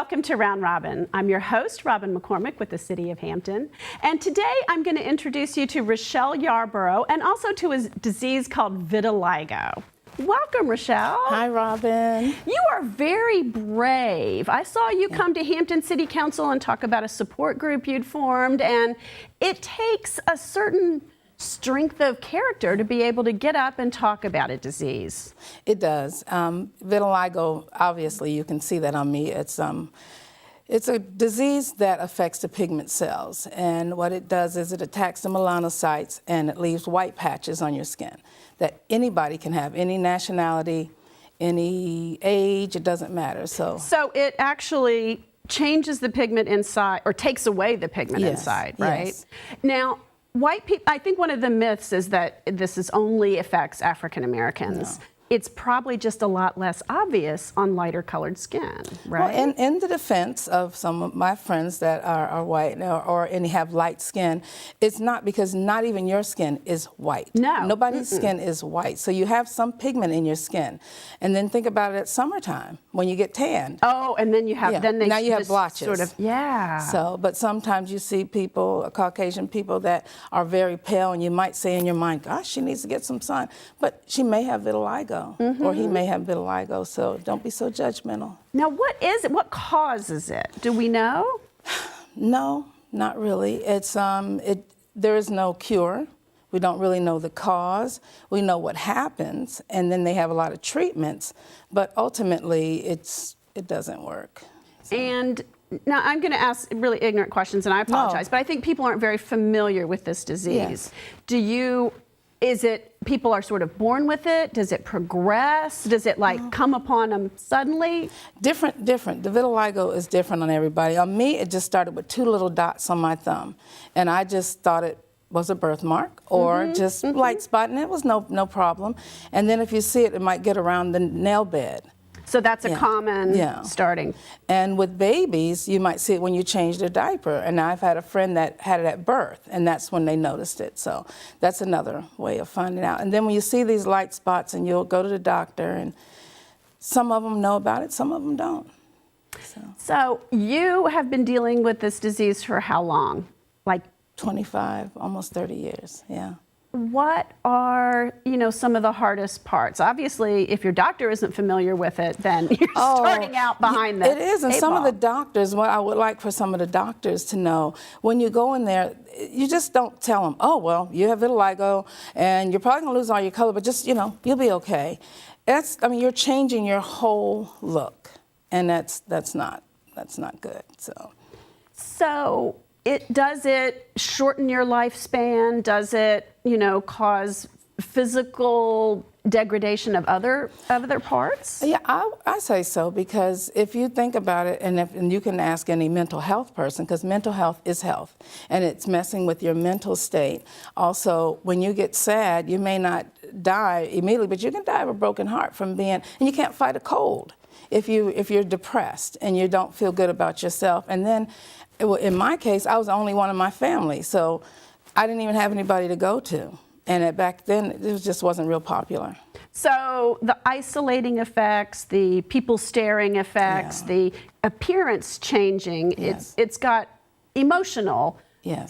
welcome to Round Robin. I'm your host, Robin McCormick with the City of Hampton. And today I'm going to introduce you to Rochelle Yarborough and also to a disease called vitiligo. Welcome, Rochelle. Hi, Robin. You are very brave. I saw you come to Hampton City Council and talk about a support group you'd formed, and it takes a certain strength of character to be able to get up and talk about a disease. It does. Vitiligo, obviously, you can see that on me. It's a disease that affects the pigment cells, and what it does is it attacks the melanocytes and it leaves white patches on your skin that anybody can have, any nationality, any age, it doesn't matter. So it actually changes the pigment inside, or takes away the pigment inside, right? Yes. Now, white people, I think one of the myths is that this only affects African Americans. No. It's probably just a lot less obvious on lighter colored skin, right? Well, in the defense of some of my friends that are white and have light skin, it's not because not even your skin is white. No. Nobody's skin is white. So you have some pigment in your skin. And then think about it at summertime when you get tanned. Oh, and then you have, now you have blotches. Sort of, So, but sometimes you see people, Caucasian people that are very pale, and you might say in your mind, gosh, she needs to get some sun. But she may have vitiligo. Or he may have vitiligo, so don't be so judgmental. Now, what is it? What causes it? Do we know? No, not really. There is no cure. We don't really know the cause. We know what happens, and then they have a lot of treatments, but ultimately it doesn't work. So. And now I'm going to ask really ignorant questions, and I apologize, but I think people aren't very familiar with this disease. Yes. Is it people are sort of born with it? Does it progress? Does it come upon them suddenly? Different. The vitiligo is different on everybody. On me, it just started with 2 little dots on my thumb, and I just thought it was a birthmark or just light spot, and it was no problem. And then if you see it, it might get around the nail bed. So that's a common starting. And with babies, you might see it when you change their diaper. And I've had a friend that had it at birth, and that's when they noticed it. So that's another way of finding out. And then when you see these light spots, and you'll go to the doctor, and some of them know about it, some of them don't. So you have been dealing with this disease for how long? Like 25, almost 30 years, yeah. What are, some of the hardest parts? Obviously, if your doctor isn't familiar with it, then you're starting out behind the It is, and some of the doctors, what I would like for some of the doctors to know, when you go in there, you just don't tell them, oh, well, you have vitiligo, and you're probably gonna lose all your color, but just, you'll be okay. You're changing your whole look, and that's not good, So. Does it shorten your lifespan? Does it, cause physical degradation of other parts? Yeah, I say so, because if you think about it, and you can ask any mental health person, because mental health is health, and it's messing with your mental state. Also, when you get sad, you may not die immediately, but you can die of a broken heart and you can't fight a cold if you're depressed and you don't feel good about yourself. And then, in my case, I was the only one in my family, so I didn't even have anybody to go to. And back then, it just wasn't real popular. So the isolating effects, the people staring effects, the appearance changing, it's got emotional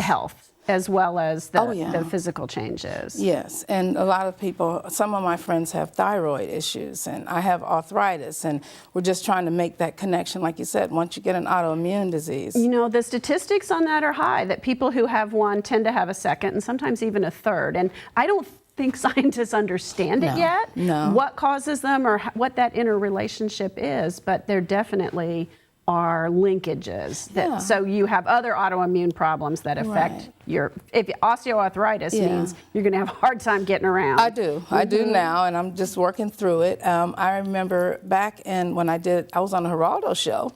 health as well as the physical changes. Yes, and a lot of people, some of my friends have thyroid issues, and I have arthritis, and we're just trying to make that connection, like you said, once you get an autoimmune disease. The statistics on that are high, that people who have one tend to have a second and sometimes even a third. And I don't think scientists understand it yet, what causes them or what that interrelationship is, but there definitely are linkages. So you have other autoimmune problems that affect if osteoarthritis means you're going to have a hard time getting around. I do now, and I'm just working through it. I remember back when I was on the Geraldo show,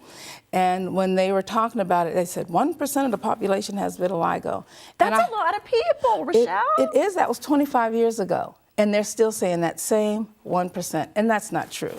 and when they were talking about it, they said 1% of the population has vitiligo. That's a lot of people, Rochelle. It is. That was 25 years ago, and they're still saying that same 1%, and that's not true.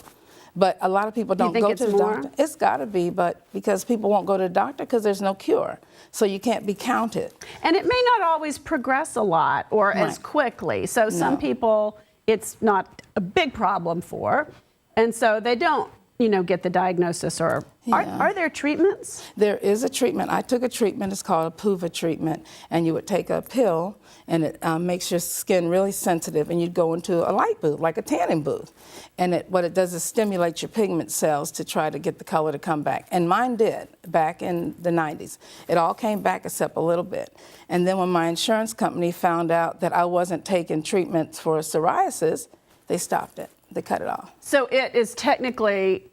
But a lot of people don't go to the doctor. It's got to be, but because people won't go to the doctor because there's no cure. So you can't be counted. And it may not always progress a lot or as quickly. So some people, it's not a big problem for, and so they don't get the diagnosis, or are there treatments? There is a treatment. I took a treatment. It's called a PUVA treatment, and you would take a pill, and it makes your skin really sensitive, and you'd go into a light booth, like a tanning booth, and what it does is stimulate your pigment cells to try to get the color to come back. And mine did back in the 90s. It all came back except a little bit. And then when my insurance company found out that I wasn't taking treatments for psoriasis, they stopped it. They cut it off. So it is technically,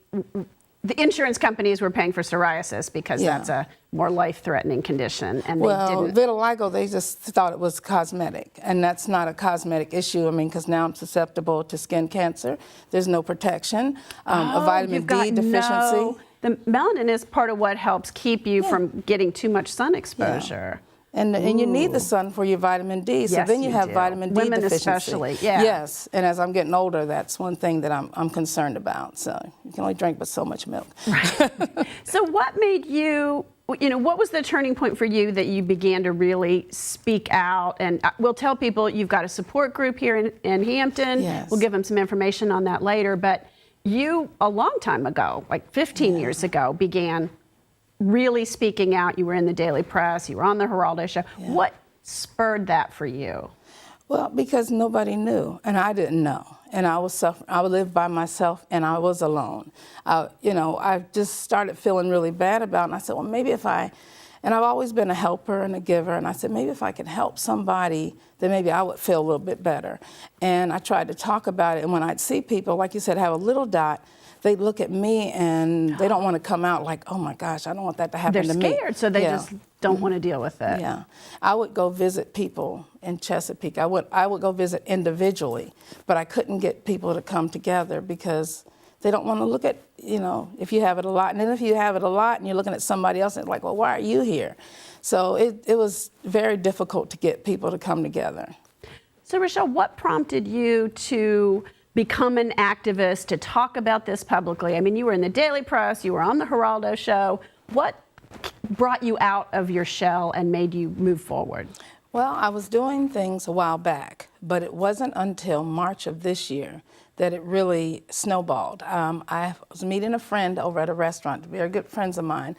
the insurance companies were paying for psoriasis because that's a more life-threatening condition, and vitiligo, they just thought it was cosmetic, and that's not a cosmetic issue. I mean, because now I'm susceptible to skin cancer. There's no protection, a vitamin D deficiency. The melanin is part of what helps keep you from getting too much sun exposure. And you need the sun for your vitamin D, so then you have vitamin D Women deficiency. especially, Yes, and as I'm getting older, that's one thing that I'm concerned about. So you can only drink but so much milk. Right. So what made you, what was the turning point for you that you began to really speak out? And we'll tell people you've got a support group here in Hampton. Yes. We'll give them some information on that later. But you, a long time ago, like 15 years ago, began really speaking out. You were in the daily press, you were on the Geraldo show. What spurred that for you? Well, because nobody knew, and I didn't know. And I would live by myself, and I was alone. I just started feeling really bad about it, and I said, well, maybe and I've always been a helper and a giver, and I said, maybe if I could help somebody, then maybe I would feel a little bit better. And I tried to talk about it, and when I'd see people, like you said, have a little dot, they look at me and they don't want to come out like, oh my gosh, I don't want that to happen to me. They're scared, so they just don't want to deal with it. Yeah. I would go visit people in Chesapeake. I would go visit individually, but I couldn't get people to come together because they don't want to look at, if you have it a lot. And then if you have it a lot and you're looking at somebody else, and it's like, well, why are you here? So it was very difficult to get people to come together. So Rochelle, what prompted you to become an activist, to talk about this publicly? I mean, you were in the daily press, you were on the Geraldo show. What brought you out of your shell and made you move forward? Well, I was doing things a while back, but it wasn't until March of this year that it really snowballed. I was meeting a friend over at a restaurant, very good friends of mine,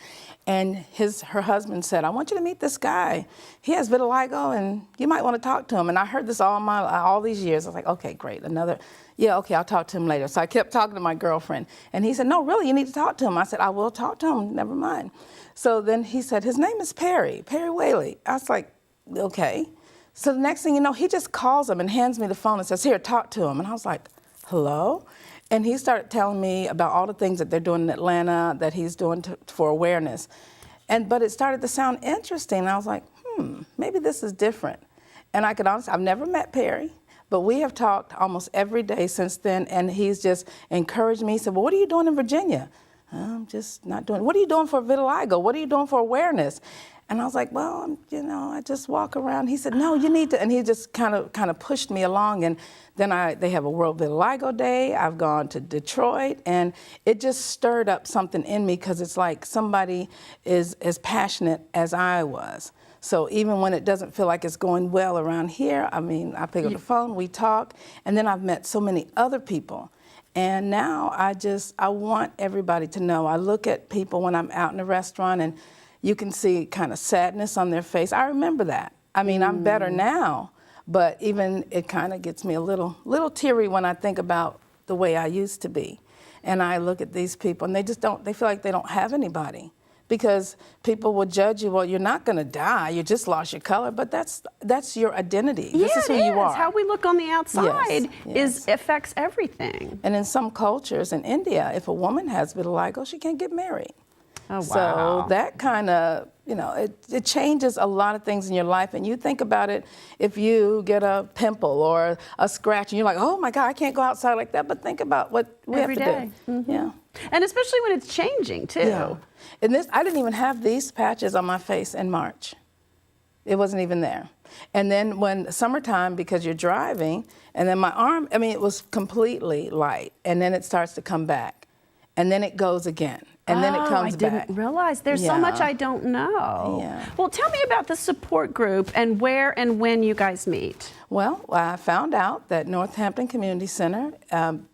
and her husband said, I want you to meet this guy. He has vitiligo, and you might want to talk to him. And I heard this all these years. I was like, okay, great, okay, I'll talk to him later. So I kept talking to my girlfriend, and he said, no, really, you need to talk to him. I said, I will talk to him, never mind. So then he said, his name is Perry Whaley. I was like, okay. So the next thing you know, he just calls him and hands me the phone and says, here, talk to him. And I was like, hello? And he started telling me about all the things that they're doing in Atlanta, that he's doing for awareness. But it started to sound interesting. And I was like, maybe this is different. And I could honestly, I've never met Perry, but we have talked almost every day since then. And he's just encouraged me. He said, well, what are you doing in Virginia? I'm just not doing, what are you doing for vitiligo? What are you doing for awareness? And I was like, well, I just walk around. He said, no, you need to. And he just kind of pushed me along. And then they have a World Vitiligo Day. I've gone to Detroit. And it just stirred up something in me because it's like somebody is as passionate as I was. So even when it doesn't feel like it's going well around here, I mean, I pick up the phone, we talk. And then I've met so many other people. And now I want everybody to know. I look at people when I'm out in a restaurant and you can see kind of sadness on their face. I remember that. I mean, I'm better now, but even it kind of gets me a little teary when I think about the way I used to be. And I look at these people and they feel like they don't have anybody because people will judge you, well, you're not gonna die, you just lost your color, but that's your identity. Yeah, this is who you are. How we look on the outside affects everything. And in some cultures, in India, if a woman has vitiligo, she can't get married. Oh, wow. So that kind of, it changes a lot of things in your life. And you think about it, if you get a pimple or a scratch and you're like, oh my God, I can't go outside like that. But think about what we have to do. Mm-hmm. Yeah. And especially when it's changing too. Yeah. And I didn't even have these patches on my face in March. It wasn't even there. And then when summertime, because you're driving, and then my arm, it was completely light. And then it starts to come back. And then it goes again. And then it comes back. I didn't realize. There's so much I don't know. Yeah. Well, tell me about the support group and where and when you guys meet. Well, I found out that Northampton Community Center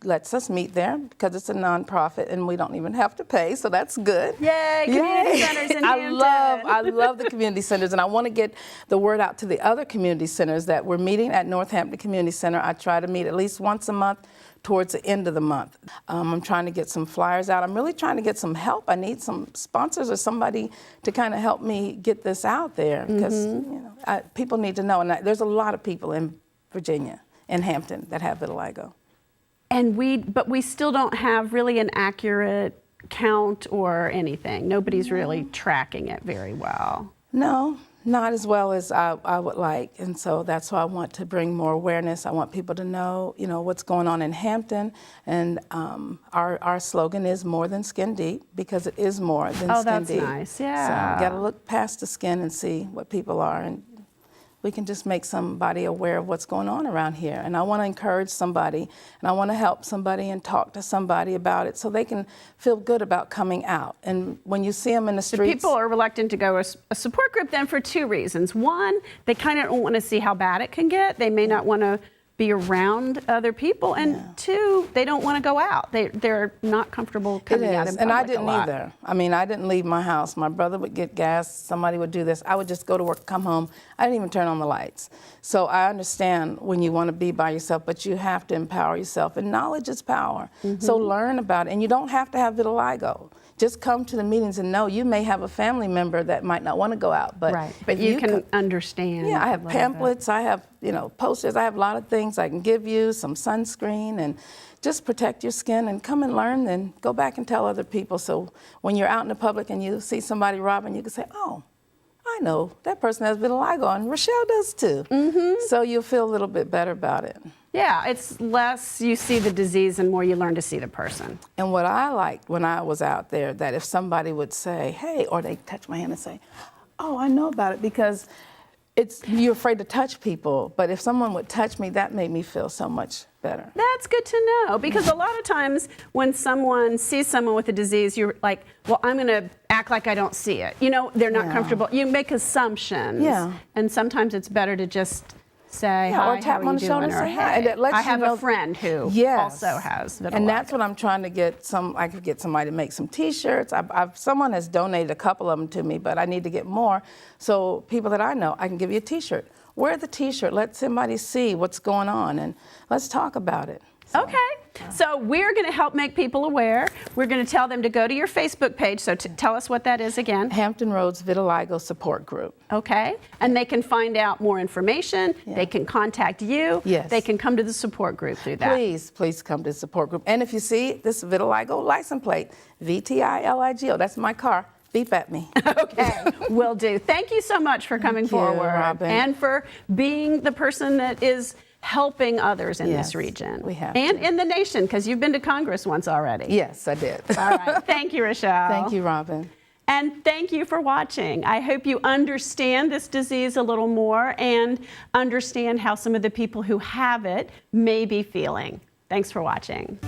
lets us meet there because it's a nonprofit and we don't even have to pay, so that's good. Yay, community centers in Hampton. I love the community centers, and I want to get the word out to the other community centers that we're meeting at Northampton Community Center. I try to meet at least once a month towards the end of the month. I'm trying to get some flyers out. I'm really trying to get some help. I need some sponsors or somebody to kind of help me get this out there because you know, people need to know. And there's a lot of people in Virginia, in Hampton, that have vitiligo. And but we still don't have really an accurate count or anything. Nobody's really tracking it very well. No. Not as well as I would like, and so that's why I want to bring more awareness. I want people to know, you know, what's going on in Hampton, and our slogan is more than skin deep, because it is more than skin deep. Oh, that's nice, yeah. So you got to look past the skin and see what people are, and we can just make somebody aware of what's going on around here. And I want to encourage somebody, and I want to help somebody and talk to somebody about it so they can feel good about coming out. And when you see them in the streets... People are reluctant to go to a support group then for two reasons. One, they kind of don't want to see how bad it can get. They may not want to be around other people. And two, they don't want to go out. They're not comfortable coming out in public. And I didn't either. I mean, I didn't leave my house. My brother would get gas, somebody would do this. I would just go to work, come home. I didn't even turn on the lights. So I understand when you want to be by yourself, but you have to empower yourself. And knowledge is power. So learn about it. And you don't have to have vitiligo. Just come to the meetings and know you may have a family member that might not want to go out, but but you can understand. Yeah, I have pamphlets, I have, you know, posters, I have a lot of things I can give you, some sunscreen, and just protect your skin and come and learn and go back and tell other people. So when you're out in the public and you see somebody robbing, you can say, oh, I know that person has vitiligo, and Rochelle does too. So you'll feel a little bit better about it. Yeah, it's less you see the disease and more you learn to see the person. And what I liked when I was out there, that if somebody would say, hey, or they touch my hand and say, oh, I know about it, because you're afraid to touch people, but if someone would touch me, that made me feel so much better. That's good to know, because a lot of times when someone sees someone with a disease, you're like, well, I'm going to act like I don't see it. You know, they're not comfortable. You make assumptions. Yeah. And sometimes it's better to just say, hi, or tap how on are the you shoulder doing? and Or, say hi. hey, And I have a friend who also has vitiligo. And that's what I'm trying to get. I could get somebody to make some T-shirts. Someone has donated a couple of them to me, but I need to get more. So people that I know, I can give you a T-shirt. Wear the T-shirt. Let somebody see what's going on, and let's talk about it. Okay. So we're going to help make people aware. We're going to tell them to go to your Facebook page. So tell us what that is again. Hampton Roads Vitiligo Support Group. Okay. And they can find out more information. They can contact you. Yes. They can come to the support group through that. Please come to the support group. And if you see this vitiligo license plate, VTILIGO, that's my car. Beep at me. Okay, will do. Thank you so much for coming forward, Robin. And for being the person that is helping others in this region. We have and in the nation, because you've been to Congress once already. Yes, I did. All right. Thank you, Rochelle. Thank you, Robin. And thank you for watching. I hope you understand this disease a little more and understand how some of the people who have it may be feeling. Thanks for watching.